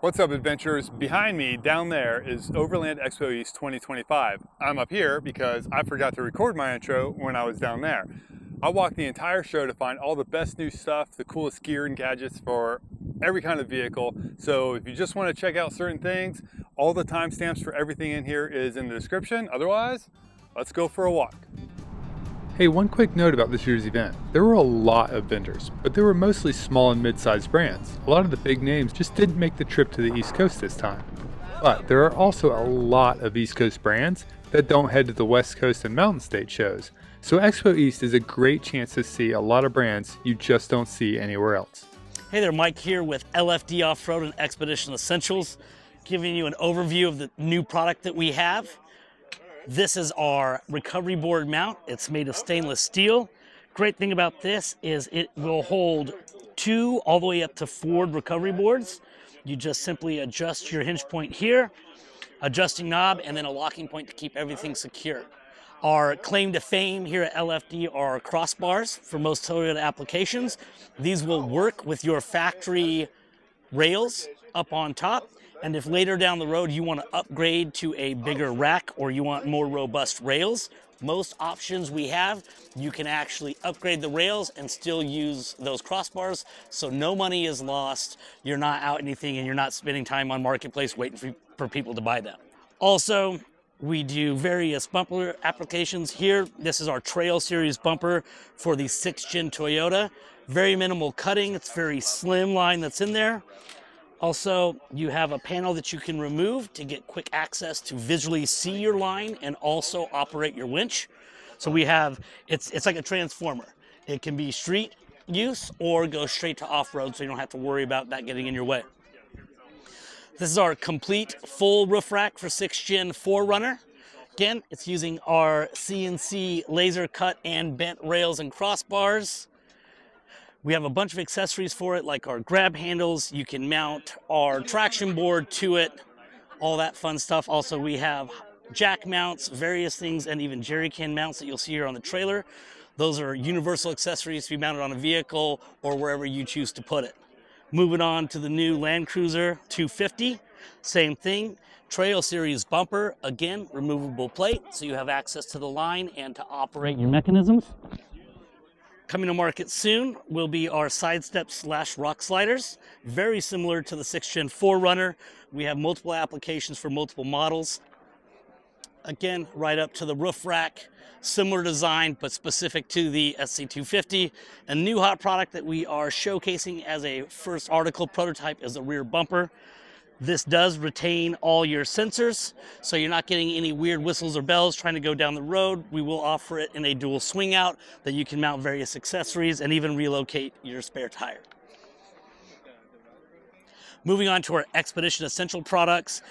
What's up, adventurers? Behind me, down there, is Overland Expo East 2025. I'm up here because I forgot to record my intro when I was down there. I walked the entire show to find all the best new stuff, the coolest gear and gadgets for every kind of vehicle. So if you just want to check out certain things, all the timestamps for everything in here is in the description. Otherwise, let's go for a walk. Hey, one quick note about this year's event. There were a lot of vendors, but they were mostly small and mid-sized brands. A lot of the big names just didn't make the trip to the East Coast this time. But there are also a lot of East Coast brands that don't head to the West Coast and Mountain State shows. So Expo East is a great chance to see a lot of brands you just don't see anywhere else. Hey there, Mike here with LFD Off-Road and Expedition Essentials, giving you an overview of the new product that we have. This is our recovery board mount. It's made of stainless steel. Great thing about this is it will hold 2 all the way up to 4 recovery boards. You just simply adjust your hinge point here, adjusting knob, and then a locking point to keep everything secure. Our claim to fame here at LFD are crossbars for most Toyota applications. These will work with your factory rails up on top. And if later down the road you want to upgrade to a bigger rack or you want more robust rails, most options we have, you can actually upgrade the rails and still use those crossbars. So no money is lost, you're not out anything, and you're not spending time on Marketplace waiting for people to buy them. Also, we do various bumper applications here. This is our Trail Series bumper for the 6th Gen Toyota. Very minimal cutting, it's very slim line that's in there. Also, you have a panel that you can remove to get quick access to visually see your line and also operate your winch. So we have, it's like a transformer. It can be street use or go straight to off-road, so you don't have to worry about that getting in your way. This is our complete full roof rack for 6th Gen 4Runner. Again, it's using our CNC laser cut and bent rails and crossbars. We have a bunch of accessories for it, like our grab handles. You can mount our traction board to it, all that fun stuff. Also, we have jack mounts, various things, and even jerry can mounts that you'll see here on the trailer. Those are universal accessories to be mounted on a vehicle or wherever you choose to put it. Moving on to the new Land Cruiser 250, same thing. Trail Series bumper, again, removable plate, so you have access to the line and to operate your mechanisms. Coming to market soon will be our sidestep / rock sliders. Very similar to the 6th Gen 4Runner. We have multiple applications for multiple models. Again, right up to the roof rack. Similar design, but specific to the SC250. A new hot product that we are showcasing as a first article prototype is the rear bumper. This does retain all your sensors, so you're not getting any weird whistles or bells trying to go down the road. We will offer it in a dual swing out that you can mount various accessories and even relocate your spare tire. Moving on to our Expedition Essential products,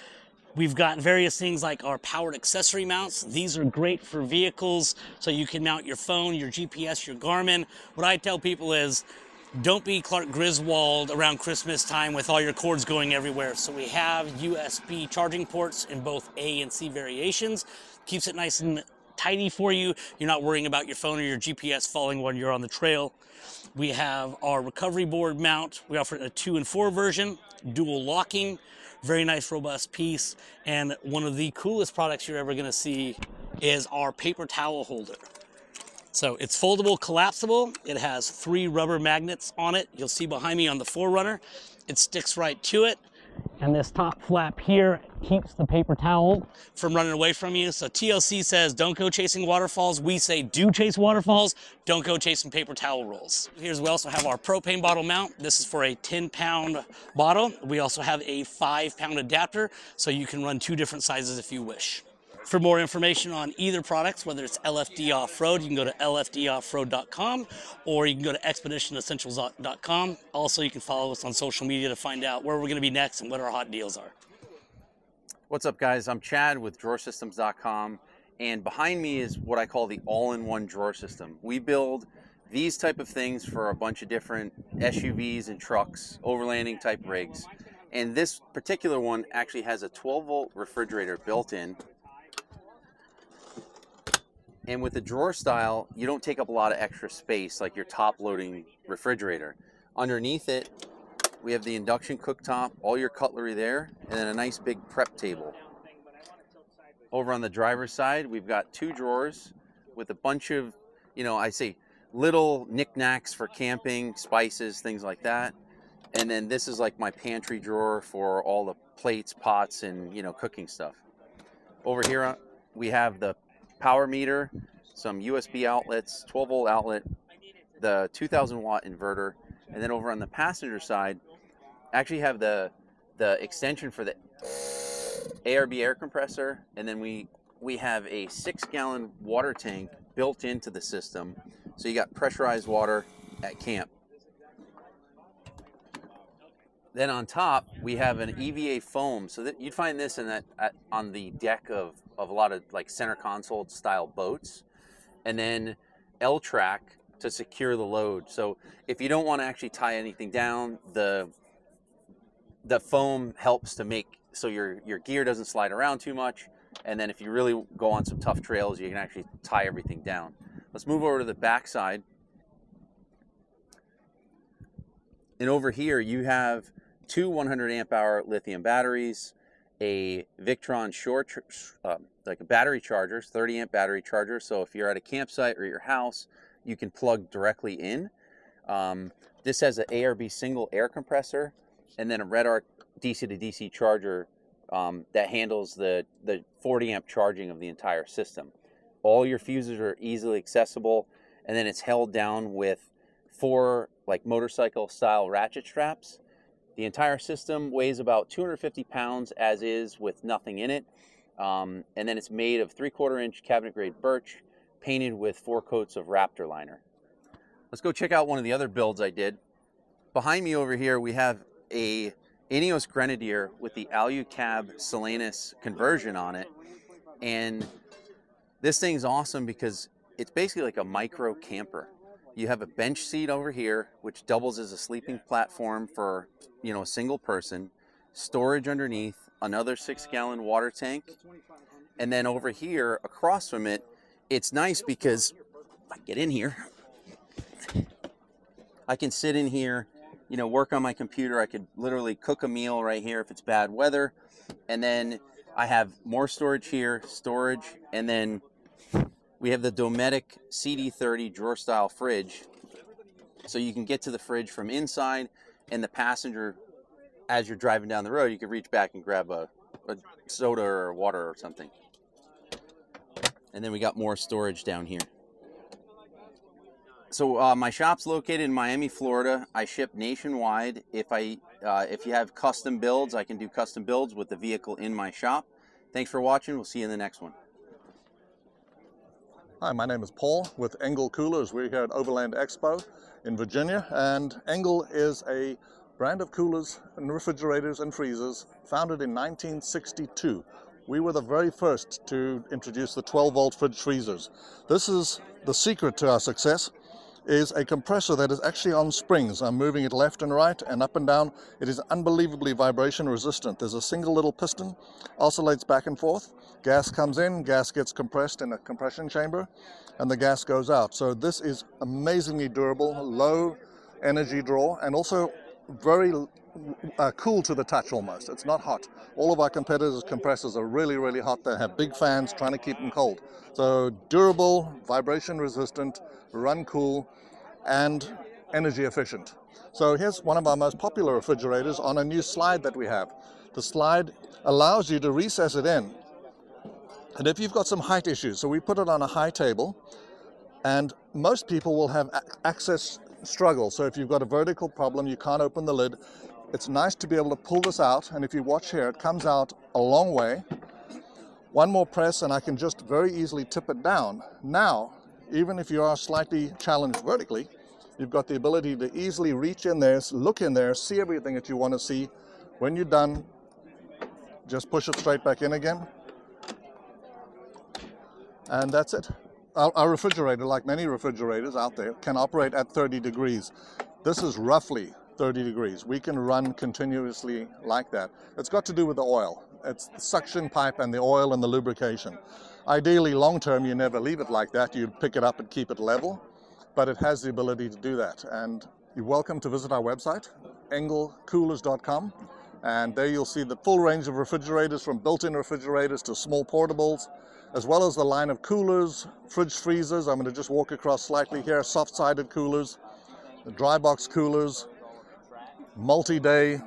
we've got various things like our powered accessory mounts. These are great for vehicles, so you can mount your phone, your GPS, your Garmin. What I tell people is, don't be Clark Griswold around Christmas time with all your cords going everywhere. So we have USB charging ports in both A and C variations. Keeps it nice and tidy for you. You're not worrying about your phone or your GPS falling when you're on the trail. We have our recovery board mount. We offer it in a 2 and 4 version, dual locking, very nice robust piece. And one of the coolest products you're ever gonna see is our paper towel holder. So it's foldable, collapsible. It has 3 rubber magnets on it. You'll see behind me on the 4Runner. It sticks right to it. And this top flap here keeps the paper towel from running away from you. So TLC says, don't go chasing waterfalls. We say, do chase waterfalls. Don't go chasing paper towel rolls. Here's, we also have our propane bottle mount. This is for a 10-pound bottle. We also have a 5-pound adapter, so you can run 2 different sizes if you wish. For more information on either products, whether it's LFD Off-Road, you can go to lfdoffroad.com or you can go to expeditionessentials.com. Also, you can follow us on social media to find out where we're going to be next and what our hot deals are. What's up, guys? I'm Chad with drawersystems.com, and behind me is what I call the all-in-one drawer system. We build these type of things for a bunch of different SUVs and trucks, overlanding type rigs. And this particular one actually has a 12-volt refrigerator built in. And with the drawer style, you don't take up a lot of extra space like your top loading refrigerator. Underneath it, We have the induction cooktop, all your cutlery there, and then a nice big prep table. Over on the driver's side, we've got 2 drawers with a bunch of, I say little knickknacks for camping, spices, things like that. And then this is like my pantry drawer for all the plates, pots, and, cooking stuff. Over here, we have the power meter, some USB outlets, 12-volt outlet, the 2,000-watt inverter, and then over on the passenger side, I actually have the extension for the ARB air compressor, and then we have a 6-gallon water tank built into the system, so you got pressurized water at camp. Then on top, we have an EVA foam, so that you'd find this on the deck of a lot of like center console style boats, and then L-track to secure the load. So if you don't want to actually tie anything down, the foam helps to make so your gear doesn't slide around too much. And then if you really go on some tough trails, you can actually tie everything down. Let's move over to the back side. And over here you have 2 100 amp hour lithium batteries, a Victron short, like a battery charger, 30 amp battery charger. So if you're at a campsite or your house, you can plug directly in. This has an ARB single air compressor, and then a RedArc DC to DC charger that handles the 40 amp charging of the entire system. All your fuses are easily accessible, and then it's held down with 4 like motorcycle style ratchet straps. The entire system weighs about 250 pounds as is, with nothing in it. And then it's made of 3/4 inch cabinet grade birch, painted with 4 coats of Raptor liner. Let's go check out one of the other builds I did. Behind me over here, we have a Ineos Grenadier with the Alucab Solanus conversion on it. And this thing's awesome because it's basically like a micro camper. You have a bench seat over here, which doubles as a sleeping platform for, a single person, storage underneath, another 6-gallon water tank. And then over here, across from it, it's nice because if I get in here, I can sit in here, work on my computer. I could literally cook a meal right here if it's bad weather. And then I have more storage here, and then we have the Dometic CD30 drawer style fridge. So you can get to the fridge from inside, and the passenger, as you're driving down the road, you can reach back and grab a soda or water or something. And then we got more storage down here. So my shop's located in Miami, Florida. I ship nationwide. If you have custom builds, I can do custom builds with the vehicle in my shop. Thanks for watching. We'll see you in the next one. Hi, my name is Paul with Engel Coolers. We're here at Overland Expo in Virginia, and Engel is a brand of coolers and refrigerators and freezers founded in 1962. We were the very first to introduce the 12-volt fridge freezers. This is the secret to our success, is a compressor that is actually on springs. I'm moving it left and right and up and down. It is unbelievably vibration resistant. There's a single little piston, oscillates back and forth. Gas comes in, gas gets compressed in a compression chamber, and the gas goes out. So this is amazingly durable, low energy draw, and also very cool to the touch almost. It's not hot. All of our competitors' compressors are really, really hot. They have big fans trying to keep them cold. So durable, vibration resistant, run cool, and energy efficient. So here's one of our most popular refrigerators on a new slide that we have. The slide allows you to recess it in. And if you've got some height issues, so we put it on a high table, and most people will have access struggle. So if you've got a vertical problem, you can't open the lid, it's nice to be able to pull this out, and if you watch here, it comes out a long way. One more press and I can just very easily tip it down. Now, even if you are slightly challenged vertically, you've got the ability to easily reach in there, look in there, see everything that you want to see. When you're done, just push it straight back in again. And that's it. Our refrigerator, like many refrigerators out there, can operate at 30 degrees. This is roughly 30 degrees. We can run continuously like that. It's got to do with the oil. It's the suction pipe and the oil and the lubrication. Ideally, long term, you never leave it like that. You pick it up and keep it level, but it has the ability to do that. And you're welcome to visit our website, engelcoolers.com, and there you'll see the full range of refrigerators, from built-in refrigerators to small portables, as well as the line of coolers, fridge freezers. I'm going to just walk across slightly here. Soft-sided coolers, the dry box coolers, multi-day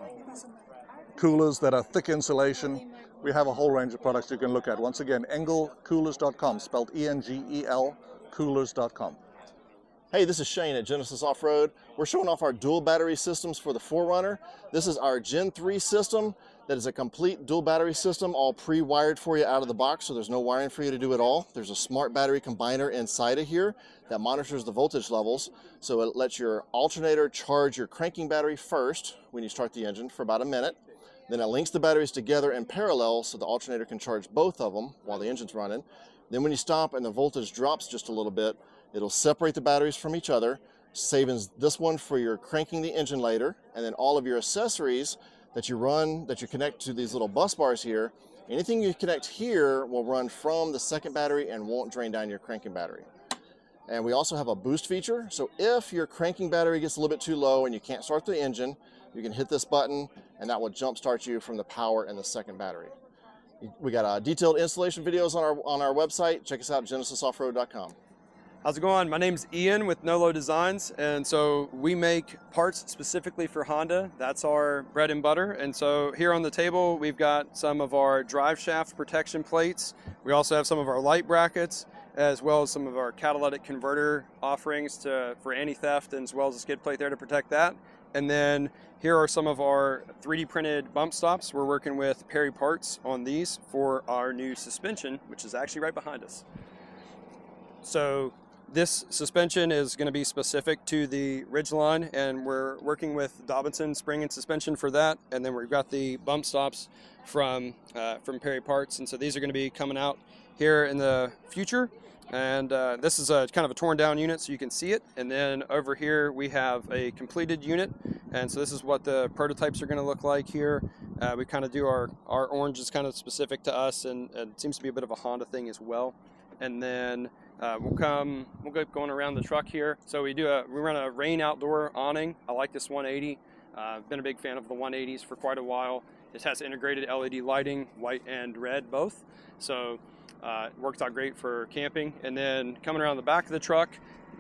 coolers that are thick insulation. We have a whole range of products you can look at. Once again, engelcoolers.com, spelled E-N-G-E-L, coolers.com. Hey, this is Shane at Genesis Off-Road. We're showing off our dual battery systems for the 4Runner. This is our Gen 3 system that is a complete dual battery system, all pre-wired for you out of the box, so there's no wiring for you to do at all. There's a smart battery combiner inside of here that monitors the voltage levels, so it lets your alternator charge your cranking battery first when you start the engine for about a minute. Then it links the batteries together in parallel so the alternator can charge both of them while the engine's running. Then when you stop and the voltage drops just a little bit, it'll separate the batteries from each other, saving this one for your cranking the engine later, and then all of your accessories that you run, that you connect to these little bus bars here, anything you connect here will run from the second battery and won't drain down your cranking battery. And we also have a boost feature, so if your cranking battery gets a little bit too low and you can't start the engine, you can hit this button and that will jump start you from the power and the second battery. We got detailed installation videos on our website. Check us out, genesisoffroad.com. How's it going? My name's Ian with Nolo Designs, and so we make parts specifically for Honda. That's our bread and butter. And so here on the table, we've got some of our drive shaft protection plates. We also have some of our light brackets, as well as some of our catalytic converter offerings for anti-theft, and as well as a skid plate there to protect that. And then here are some of our 3D printed bump stops. We're working with Perry Parts on these for our new suspension, which is actually right behind us. So this suspension is going to be specific to the Ridgeline, and we're working with Dobinson spring and suspension for that. And then we've got the bump stops from Perry Parts, and so these are going to be coming out here in the future. And this is a kind of a torn down unit, so you can see it. And then over here we have a completed unit, and so this is what the prototypes are going to look like here. We kind of do our orange is kind of specific to us, and it seems to be a bit of a Honda thing as well. And then we'll go going around the truck here. So we run a rain outdoor awning. I like this 180. I've been a big fan of the 180s for quite a while. This has integrated LED lighting, white and red both. So it works out great for camping. And then coming around the back of the truck,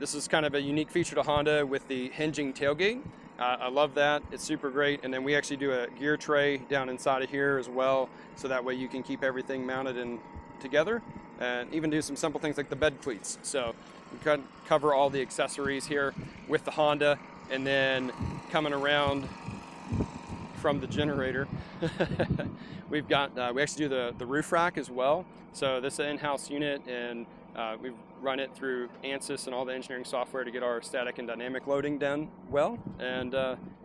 this is kind of a unique feature to Honda with the hinging tailgate. I love that. It's super great. And then we actually do a gear tray down inside of here as well, so that way you can keep everything mounted and together, and even do some simple things like the bed cleats. So we can cover all the accessories here with the Honda. And then coming around from the generator, we actually do the roof rack as well. So this is an in-house unit, and we've run it through ANSYS and all the engineering software to get our static and dynamic loading done well. And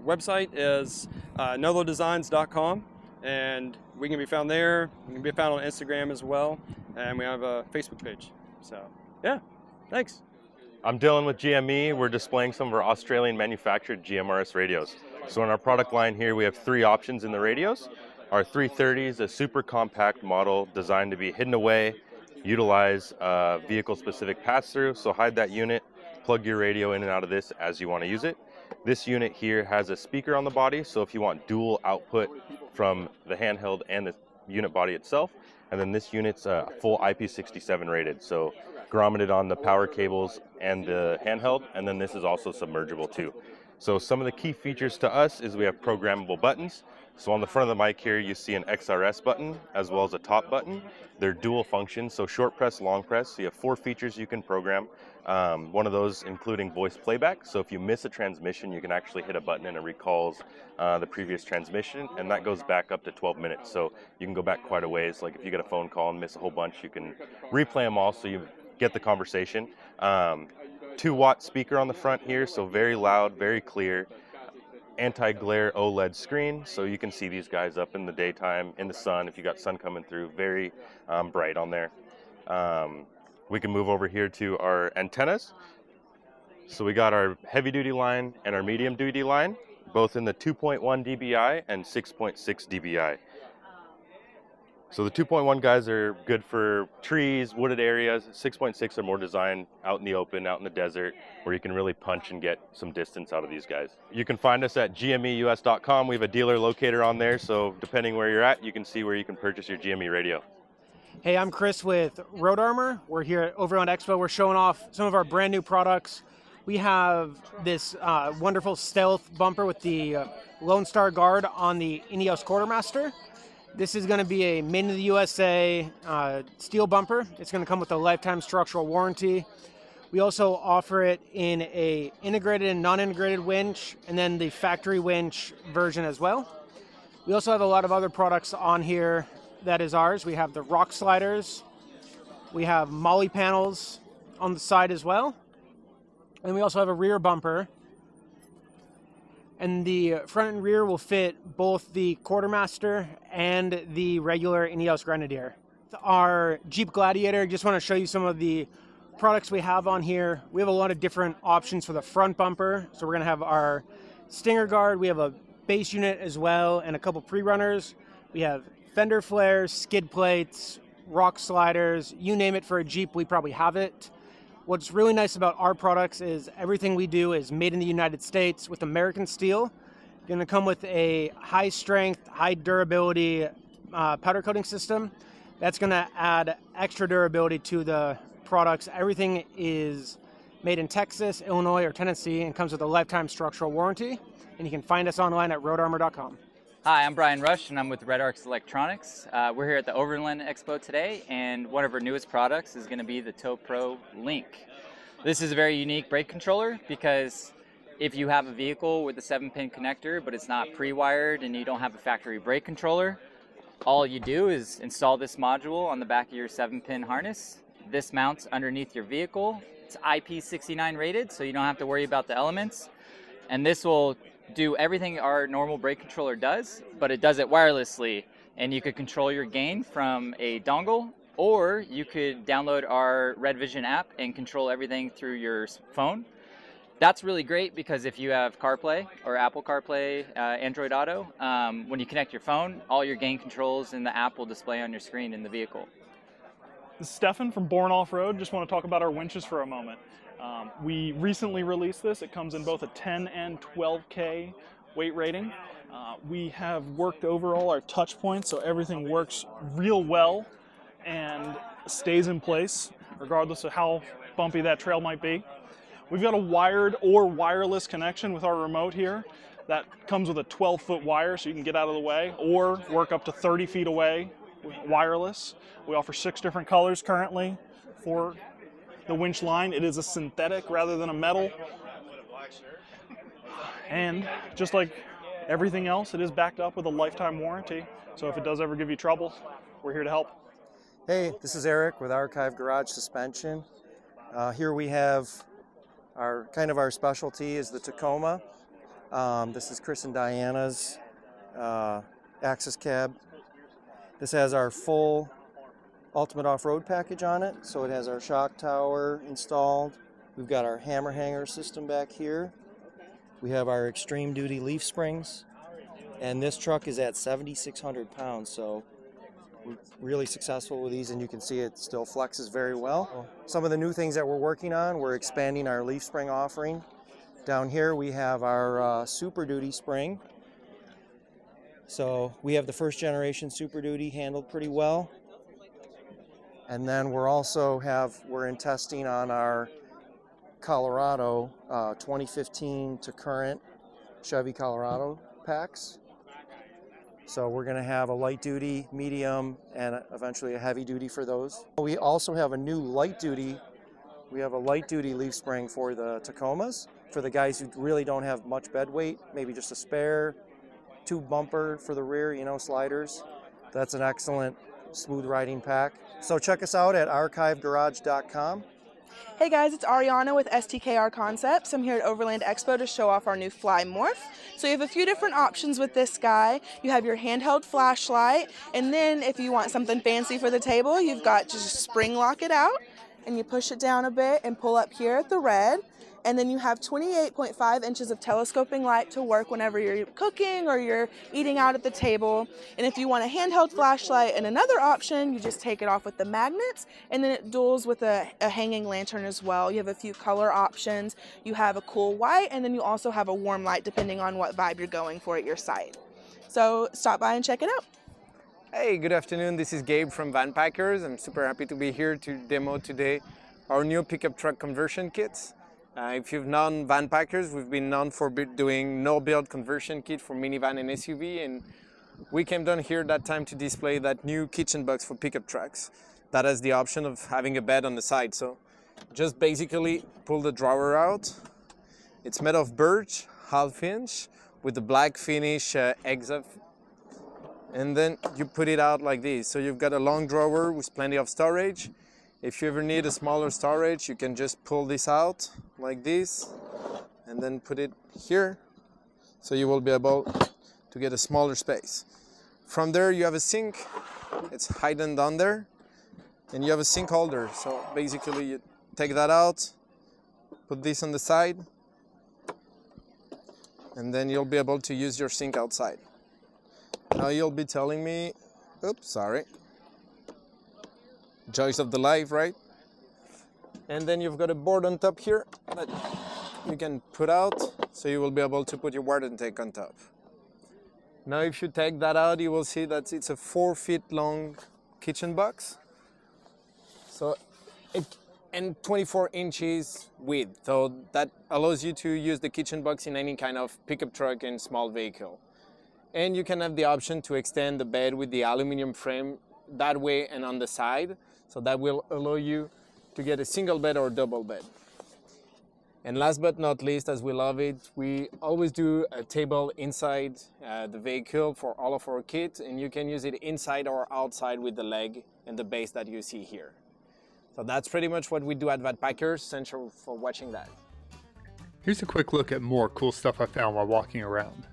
website is nolodesigns.com, and we can be found there. We can be found on Instagram as well, and we have a Facebook page. So yeah, thanks. I'm Dylan with GME. We're displaying some of our Australian manufactured GMRS radios. So in our product line here, we have three options in the radios. Our 330 is a super compact model designed to be hidden away, utilize vehicle-specific pass-through, so hide that unit, plug your radio in and out of this as you want to use it. This unit here has a speaker on the body, so if you want dual output from the handheld and the unit body itself. And then this unit's full IP67 rated, so grommeted on the power cables and the handheld, and then this is also submergible too. So some of the key features to us is we have programmable buttons. So on the front of the mic here, you see an XRS button as well as a top button. They're dual function, so short press, long press. So you have 4 features you can program. One of those including voice playback. So if you miss a transmission, you can actually hit a button and it recalls the previous transmission, and that goes back up to 12 minutes. So you can go back quite a ways. Like if you get a phone call and miss a whole bunch, you can replay them all so you get the conversation. 2-watt speaker on the front here, so very loud, very clear. Anti-glare OLED screen, so you can see these guys up in the daytime, in the sun, if you got sun coming through, very bright on there. We can move over here to our antennas. So we got our heavy duty line and our medium duty line, both in the 2.1 dBi and 6.6 dBi. So the 2.1 guys are good for trees, wooded areas. 6.6 are more designed out in the open, out in the desert, where you can really punch and get some distance out of these guys. You can find us at gmeus.com. We have a dealer locator on there, so depending where you're at, you can see where you can purchase your GME radio. Hey, I'm Chris with Road Armor. We're here at Overland Expo. We're showing off some of our brand new products. We have this wonderful stealth bumper with the Lone Star Guard on the Ineos Quartermaster. This is going to be a made in the USA steel bumper. It's going to come with a lifetime structural warranty. We also offer it in a integrated and non-integrated winch, and then the factory winch version as well. We also have a lot of other products on here that is ours. We have the rock sliders. We have molly panels on the side as well. And we also have a rear bumper. And the front and rear will fit both the Quartermaster and the regular Ineos Grenadier. Our Jeep Gladiator, just want to show you some of the products we have on here. We have a lot of different options for the front bumper. So we're going to have our Stinger Guard. We have a base unit as well and a couple pre-runners. We have fender flares, skid plates, rock sliders, you name it for a Jeep, we probably have it. What's really nice about our products is everything we do is made in the United States with American steel. Going to come with a high strength, high durability powder coating system. That's going to add extra durability to the products. Everything is made in Texas, Illinois, or Tennessee and comes with a lifetime structural warranty. And you can find us online at roadarmor.com. Hi, I'm Brian Rush and I'm with RedArc Electronics. We're here at the Overland Expo today, and one of our newest products is going to be the Tow Pro Link. This is a very unique brake controller because if you have a vehicle with a 7-pin connector but it's not pre-wired and you don't have a factory brake controller, all you do is install this module on the back of your 7-pin harness. This mounts underneath your vehicle. It's IP69 rated, so you don't have to worry about the elements. And this will do everything our normal brake controller does, but it does it wirelessly. And you could control your gain from a dongle, or you could download our Red Vision app and control everything through your phone. That's really great because if you have CarPlay or Apple CarPlay, Android Auto, when you connect your phone, all your gain controls in the app will display on your screen in the vehicle. This is Stefan from Borne Offroad. Just want to talk about our winches for a moment. We recently released this. It comes in both a 10 and 12K weight rating. We have worked over all our touch points so everything works real well and stays in place regardless of how bumpy that trail might be. We've got a wired or wireless connection with our remote here that comes with a 12-foot wire so you can get out of the way or work up to 30 feet away with wireless. We offer 6 different colors currently for the winch line. It is a synthetic rather than a metal. And just like everything else, it is backed up with a lifetime warranty. So if it does ever give you trouble, we're here to help. Hey, this is Eric with Archive Garage Suspension. Here we have our specialty is the Tacoma. This is Chris and Diana's access cab. This has our full Ultimate Off-Road package on it, so it has our shock tower installed. We've got our hammer hanger system back here. We have our extreme duty leaf springs, and this truck is at 7,600 pounds, so we're really successful with these, and you can see it still flexes very well. Some of the new things that we're working on, we're expanding our leaf spring offering. Down here we have our Super Duty spring. So we have the first generation Super Duty handled pretty well. And then we're in testing on our Colorado 2015 to current Chevy Colorado packs. So we're going to have a light duty, medium, and eventually a heavy duty for those. We also have a new light duty. We have a light duty leaf spring for the Tacomas for the guys who really don't have much bed weight, maybe just a spare tube bumper for the rear, sliders. That's an excellent smooth riding pack. So check us out at archivegarage.com. Hey guys, it's Ariana with STKR Concepts. I'm here at Overland Expo to show off our new Fly Morph. So you have a few different options with this guy. You have your handheld flashlight, and then if you want something fancy for the table, you've got just spring lock it out, and you push it down a bit and pull up here at the red, And then you have 28.5 inches of telescoping light to work whenever you're cooking or you're eating out at the table. And if you want a handheld flashlight and another option, you just take it off with the magnets, and then it duals with a hanging lantern as well. You have a few color options. You have a cool white, and then you also have a warm light depending on what vibe you're going for at your site. So stop by and check it out. Hey, good afternoon. This is Gabe from Vanpackers. I'm super happy to be here to demo today our new pickup truck conversion kits. If you've known Vanpackers, we've been known for doing no-build conversion kit for minivan and SUV, and we came down here that time to display that new kitchen box for pickup trucks that has the option of having a bed on the side. So just basically pull the drawer out. It's made of birch, half-inch, with the black finish exit, and then you put it out like this. So you've got a long drawer with plenty of storage. If you ever need a smaller storage, you can just pull this out like this and then put it here. So you will be able to get a smaller space. From there you have a sink. It's hidden down there. And you have a sink holder. So basically you take that out, put this on the side, and then you'll be able to use your sink outside. Now you'll be telling me, oops, sorry. Joys of the life, right? And then you've got a board on top here that you can put out, so you will be able to put your water tank on top. Now if you take that out, you will see that it's a 4 feet long kitchen box. So and 24 inches width, so that allows you to use the kitchen box in any kind of pickup truck and small vehicle. And you can have the option to extend the bed with the aluminum frame that way and on the side. So that will allow you to get a single bed or double bed. And last but not least, as we love it, we always do a table inside the vehicle for all of our kits, and you can use it inside or outside with the leg and the base that you see here. So that's pretty much what we do at Vanpackers. Thanks for watching that. Here's a quick look at more cool stuff I found while walking around.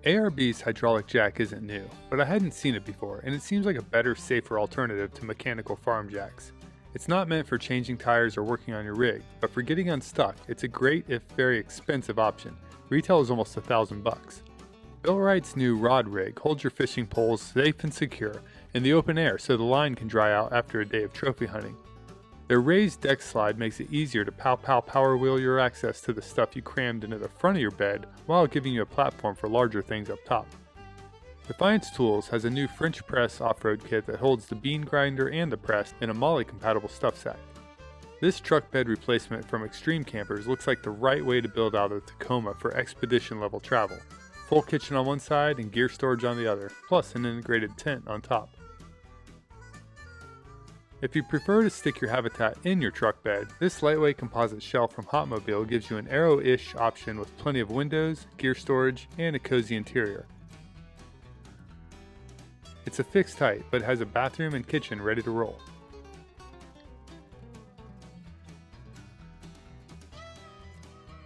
ARB's hydraulic jack isn't new, but I hadn't seen it before, and it seems like a better, safer alternative to mechanical farm jacks. It's not meant for changing tires or working on your rig, but for getting unstuck, it's a great if very expensive option. Retail is almost $1,000 bucks. BuiltRight's new rod rig holds your fishing poles safe and secure in the open air so the line can dry out after a day of trophy hunting. Their raised deck slide makes it easier to power wheel your access to the stuff you crammed into the front of your bed while giving you a platform for larger things up top. Defiance Tools has a new French press off-road kit that holds the bean grinder and the press in a MOLLE compatible stuff sack. This truck bed replacement from Xtreme Campers looks like the right way to build out a Tacoma for expedition level travel. Full kitchen on one side and gear storage on the other, plus an integrated tent on top. If you prefer to stick your habitat in your truck bed, this lightweight composite shelf from Hotomobil gives you an aero-ish option with plenty of windows, gear storage, and a cozy interior. It's a fixed height, but has a bathroom and kitchen ready to roll.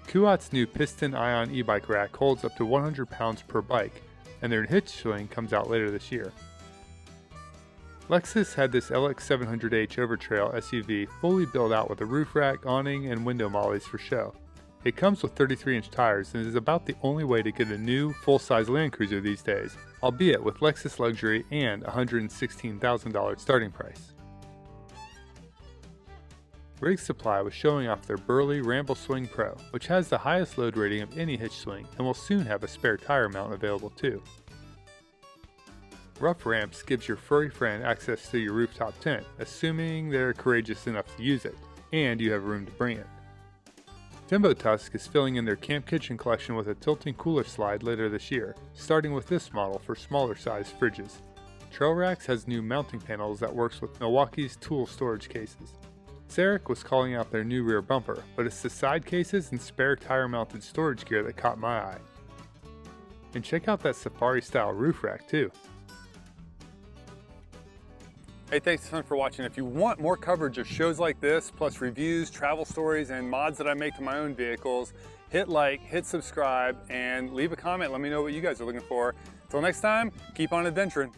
Kuat's new piston ion e-bike rack holds up to 100 pounds per bike, and their hitch swing comes out later this year. Lexus had this LX700H Overtrail SUV fully built out with a roof rack, awning, and window mollies for show. It comes with 33-inch tires and is about the only way to get a new, full-size Land Cruiser these days, albeit with Lexus Luxury and $116,000 starting price. Rig Supply was showing off their burly Ramble Swing Pro, which has the highest load rating of any hitch swing and will soon have a spare tire mount available too. Ruff Rampz gives your furry friend access to your rooftop tent, assuming they're courageous enough to use it, and you have room to bring it. Tembo Tusk is filling in their camp kitchen collection with a tilting cooler slide later this year, starting with this model for smaller size fridges. TrailRax has new mounting panels that works with Milwaukee's tool storage cases. Sarek was calling out their new rear bumper, but it's the side cases and spare tire mounted storage gear that caught my eye. And check out that safari style roof rack too. Hey, thanks a ton for watching. If you want more coverage of shows like this, plus reviews, travel stories, and mods that I make to my own vehicles, hit like, hit subscribe, and leave a comment. Let me know what you guys are looking for. Until next time, keep on adventuring.